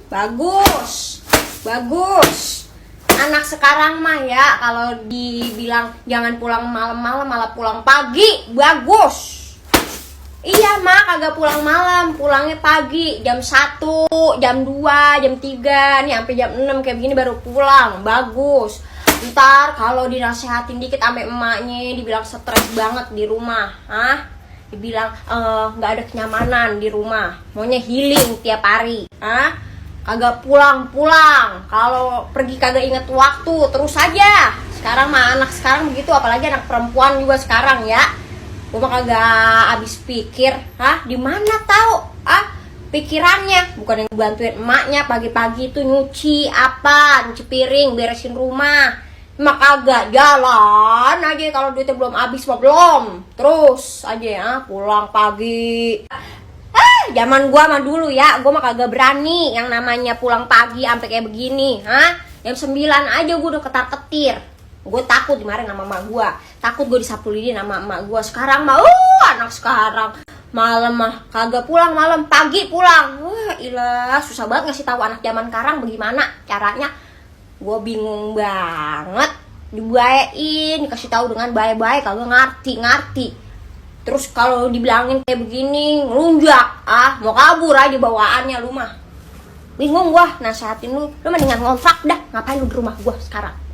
Bagus. Anak sekarang mah ya, kalau dibilang jangan pulang malam-malam malah pulang pagi, bagus. Iya mak, kagak pulang malam, pulangnya pagi, jam 1, jam 2, jam 3, nih sampai jam 6 kayak begini baru pulang, bagus. Ntar kalau dinasehatin dikit sampai emaknya dibilang stres banget di rumah, dibilang nggak ada kenyamanan di rumah, maunya healing tiap hari, kagak pulang. Kalau pergi kagak inget waktu, terus aja. Sekarang mah anak sekarang begitu, apalagi anak perempuan juga sekarang ya. Gue mah kagak habis pikir, di mana tahu, pikirannya bukan yang bantuin emaknya pagi-pagi itu nyuci piring, beresin rumah. Emak kagak, jalan aja kalau duitnya belum habis mah belum. Terus aja pulang pagi. Zaman gua mah dulu ya, gua mah kagak berani yang namanya pulang pagi sampai kayak begini, Jam 9 aja gua udah ketar-ketir. Gue takut dimarahin sama emak gue, takut gue disapu lidi sama emak gue. Sekarang mah anak sekarang malam mah kagak pulang, malam pagi pulang. Ilah, susah banget ngasih tahu anak zaman sekarang bagaimana caranya. Gue bingung banget. Dibayain, dikasih tahu dengan baik-baik kagak ngerti. Terus kalau dibilangin kayak begini ngelunjak, mau kabur aja bawaannya lu mah. Bingung gue nasehatin lu mendingan ngontrak dah. Ngapain lu di rumah gue sekarang?